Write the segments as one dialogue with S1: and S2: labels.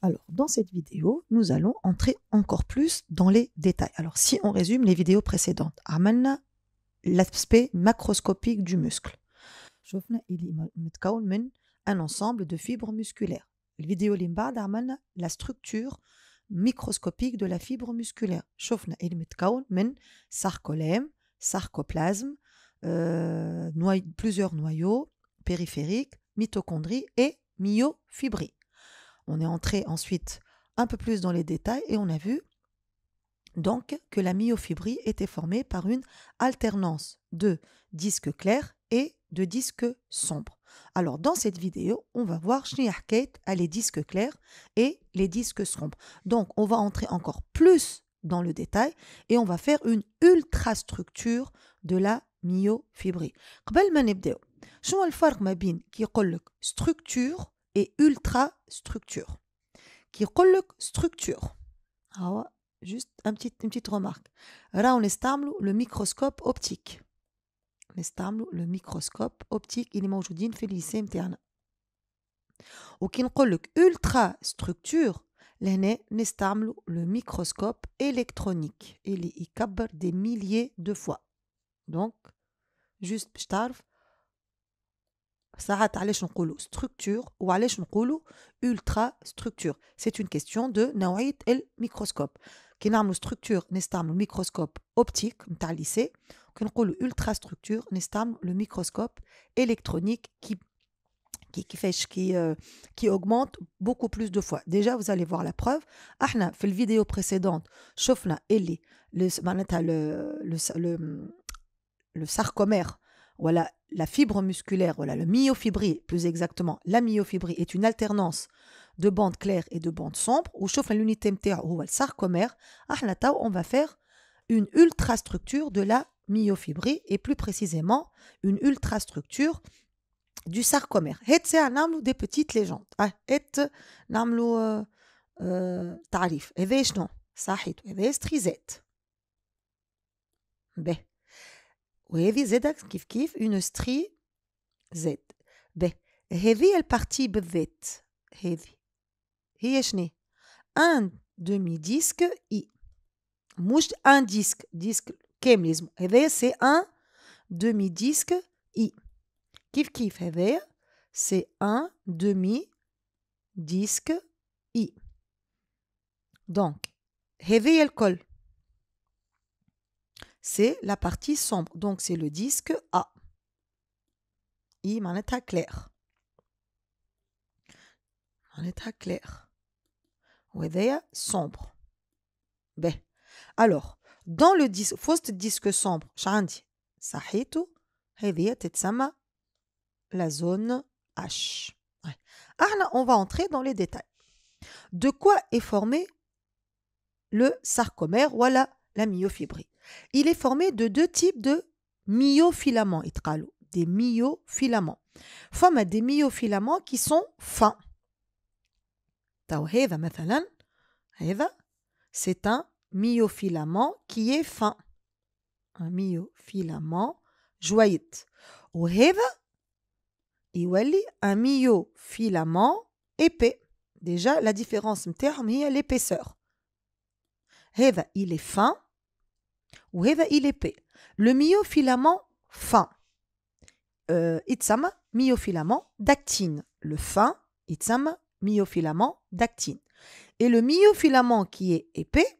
S1: Alors, dans cette vidéo, nous allons entrer encore plus dans les détails. Alors, si on résume les vidéos précédentes, عملنا l'aspect macroscopique du muscle. شفنا اللي متكون من un ensemble de fibres musculaires. الفيديو اللي من بعد عملنا la structure microscopique de la fibre musculaire. شفنا اللي متكون من sarcolème, sarcoplasme, plusieurs noyaux périphériques, mitochondries et myofibrilles. On est entré ensuite un peu plus dans les détails et on a vu donc que la myofibrie était formée par une alternance de disques clairs et de disques sombres. Alors dans cette vidéo, on va voir les disques clairs et les disques sombres. Donc on va entrer encore plus dans le détail et on va faire une ultrastructure de la myofibrie. قبل ما نبداو شنو الفرق ما بين كي يقول لك structure et ultrastructure. Qui يقول لك structure. Juste une petite remarque. Là, on استعملوا le microscope optique. نستعملوا le microscope optique اللي موجودين في الليسي متاعنا. وكي نقول لك ultrastructure لهنا نستعملوا le microscope électronique اللي يكبر des milliers de fois. Donc, juste باش تعرف ساعات علاش نقولوا structure وعلاش نقولوا ultra structure. C'est une question de نوعية الميكروسكوب. كي نعملوا structure نستعملوا ميكروسكوب optique نتاع الليسي. كي نقولوا ultra structure نستعملوا le microscope électronique qui augmente beaucoup plus de fois. Déjà, vous allez voir la preuve. احنا في الفيديو précédente شفنا اللي le sarcomère, voilà, la fibre musculaire, voilà, le myofibrie, plus exactement, la myofibrie est une alternance de bandes claires et de bandes sombres. Ou chauffe l'unité MTA ou le sarcomère, on va faire une ultrastructure de la myofibrie et plus précisément une ultrastructure du sarcomère. C'est un des petites légendes. C'est un tarif. Et non, صحيت. Et strizette. Ben. وهذه زادة كيف une strie Z. هذه البارتي بالذات هذه هي شنو؟ un demi-disque I. مش un disque كامل لازم. هذايا c'est un demi-disque I. كيف هذايا c'est un demi-disque I. Donc هذه الكل c'est la partie sombre. Donc, c'est le disque A. I معناتها clair. معناتها clair. وهذايا sombre. Ben. Alors, dans le disque, فوسط disque sombre, شعندي صحيتو هذه تتسمى la zone H. On va entrer dans les détails. De quoi est formé le sarcomère, voilà la myofibrie? Il est formé de deux types de myofilaments, des myofilaments. Forme des myofilaments qui sont fins. C'est un myofilament qui est fin. Un myofilament joyeux. Un myofilament épais. Déjà, la différence c'est l'épaisseur. Il est fin. il est épais. Le myofilament fin, يتسمى myofilament d'actine. Le fin, يتسمى myofilament d'actine. Et le myofilament qui est épais,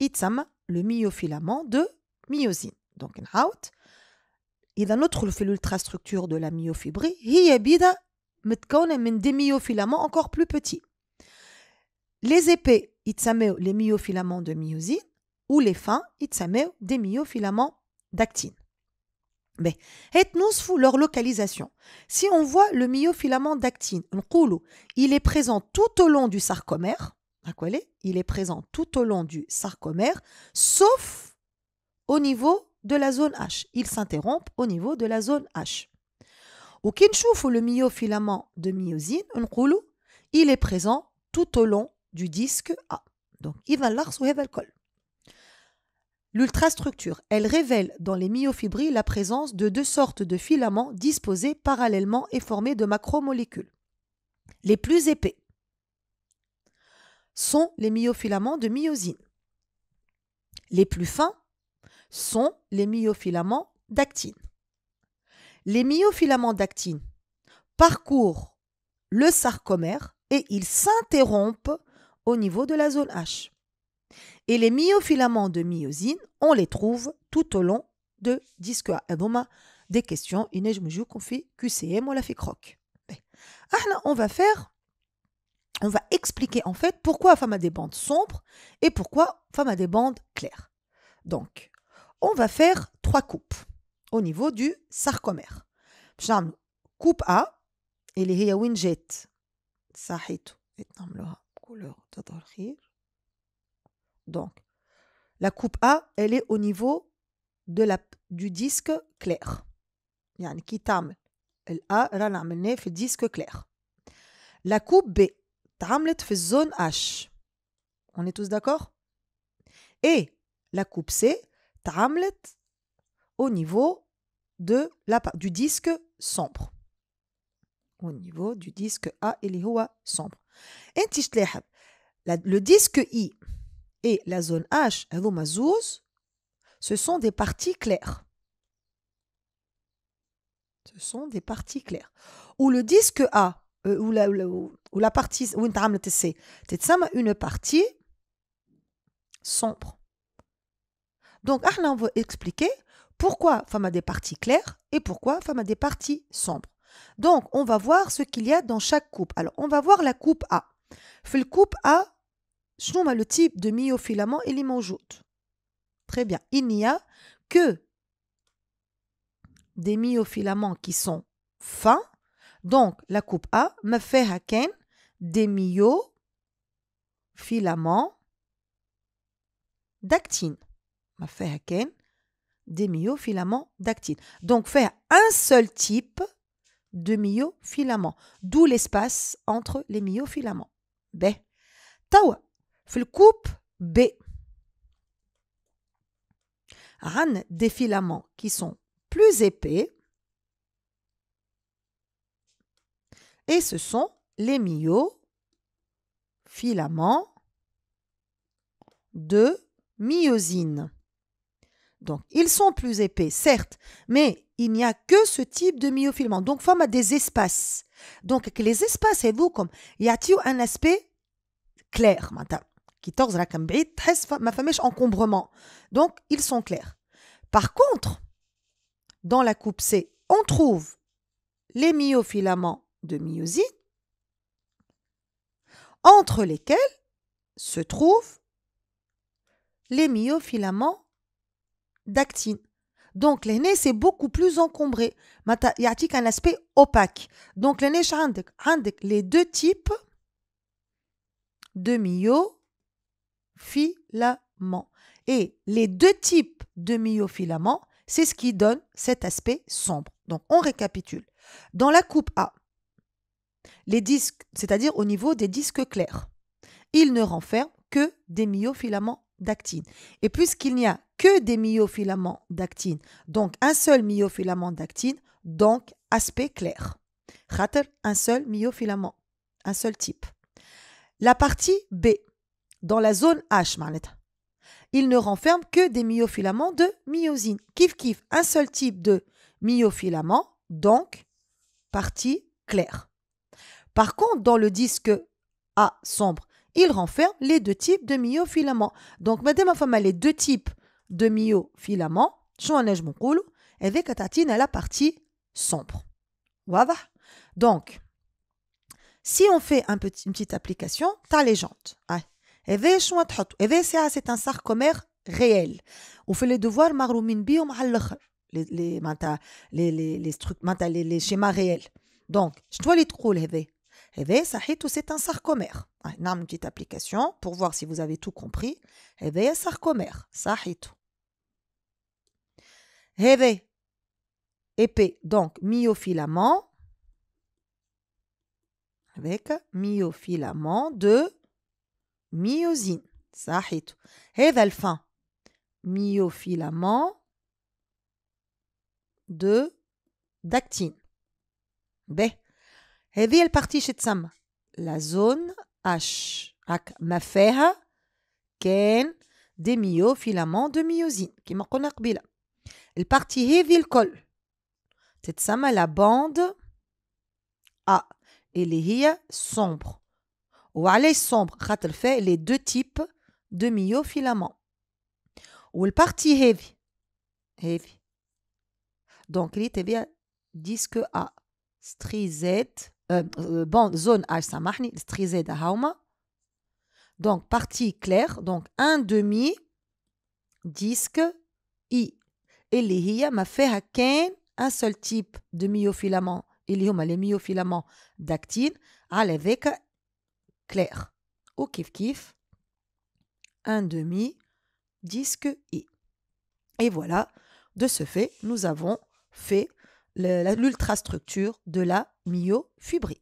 S1: يتسمى le myofilament de myosine. Donc, إذا ندخل في l'ultrastructure de la myofibrie, هي بيدا متكونة من des myofilaments encore plus petits. Les épais, يتسموا les myofilaments de myosine. Ou les fins, ils des myofilaments d'actine. Mais, leur localisation. Si on voit le myofilament d'actine, il est présent tout au long du sarcomère. Il est présent tout au long du sarcomère, sauf au niveau de la zone H. Il s'interrompt au niveau de la zone H. Ou le myofilament de myosine, il est présent tout au long du disque A. Donc, il va l'arcer le col. L'ultrastructure, elle révèle dans les myofibrilles la présence de deux sortes de filaments disposés parallèlement et formés de macromolécules. Les plus épais sont les myofilaments de myosine. Les plus fins sont les myofilaments d'actine. Les myofilaments d'actine parcourent le sarcomère et ils s'interrompent au niveau de la zone H. Et les myofilaments de myosine, on les trouve tout au long de disque A. Des questions, qu'on fait QCM ou la fait croc. On va expliquer en fait pourquoi femme a des bandes sombres et pourquoi femme a des bandes claires. Donc, on va faire 3 coupes au niveau du sarcomère. Coupe A, اللي هي وين جات صحيتو نعملوها couleur تظهر خير. Donc, la coupe A, elle est au niveau du disque clair. يعني كي تعمل A رانا عملناه في الديسك clair. La coupe B تعملت في الزون H. On est tous d'accord? Et la coupe C تعملت au niveau du disque sombre. Au niveau du disque A اللي هو sombre. انت تلاحظ le disque I et la zone H هذوما زوز ce sont des parties claires. Ce sont des parties claires. Ou le disque A ou la partie où انت عملت C تتسمى une partie sombre. Donc on va expliquer pourquoi femme a des parties claires et pourquoi femme a des parties sombres. Donc, on va voir ce qu'il y a dans chaque coupe. Alors, on va voir la coupe A. Dans la coupe A, شنو le type de myofilament il est موجود. Très bien. Il n'y a que des myofilaments qui sont fins. Donc, la coupe A me fait des myofilaments d'actine. Me fait des myofilaments d'actine. Donc, faire un seul type de myofilaments, d'où l'espace entre les myofilaments. B. Tawa, في coupe B, on a des filaments qui sont plus épais et ce sont les myofilaments de myosine. Donc, ils sont plus épais, certes, mais il n'y a que ce type de myofilament. Donc, femme a des espaces. Donc, les espaces, c'est vous comme, il y a un aspect clair. Qui torse la cambrit, ma femme est encombrement. Donc, ils sont clairs. Par contre, dans la coupe C, on trouve les myofilaments de myosine, entre lesquels se trouvent les myofilaments d'actine. Donc, l'aîné, c'est beaucoup plus encombré. Il y a un aspect opaque. Donc, l'aîné, les deux types de myofilaments. Et les deux types de myofilaments, c'est ce qui donne cet aspect sombre. Donc, on récapitule. Dans la coupe A, les disques, c'est-à-dire au niveau des disques clairs, ils ne renferment que des myofilaments d'actine. Et puisqu'il n'y a que des myofilaments d'actine, donc un seul myofilament d'actine, donc aspect clair. Un seul myofilament, un seul type. La partie B, dans la zone H, il ne renferme que des myofilaments de myosine. Kif, un seul type de myofilament, donc partie claire. Par contre, dans le disque A sombre, il renferme les deux types de myofilaments. Donc, madame femme a les deux types de myofilaments, avec la partie sombre. Voilà. Donc, si on fait une petite application, t'as les jantes. C'est un sarcomère réel. On fait les devoirs les schémas réels. Donc, je dois les trouver. C'est un sarcomère. On a une petite application pour voir si vous avez tout compris. C'est un sarcomère. Épais, donc myofilament. Avec myofilament de myosine. صحيتو. هذا الفin myofilament d'actine. هذه البارتي شتسمى la zone H. راك ما فيها كان دي ميوفيلامون دو ميوزين كما قلنا قبيله. البارتي هذه الكل تتسمى لا باند A اللي هي sombre. وعلاش sombre؟ خاطر فيه لي دو تيب دو ميوفيلامون. والبارتي هذه دونك اللي تبيها ديسك A ستريزيد بون زون H سامحني ستريزيد هاوما. دونك بارتي كلير دونك ان دومي ديسك I اللي هي ما فيها كان ان سول تيب دو ميوفيلامون اللي هما لي ميوفيلامون داكتين على ذاك كلير. وكيف كيف un demi disque I. Et voilà, de ce fait, nous avons fait l'ultrastructure de la myofibrie.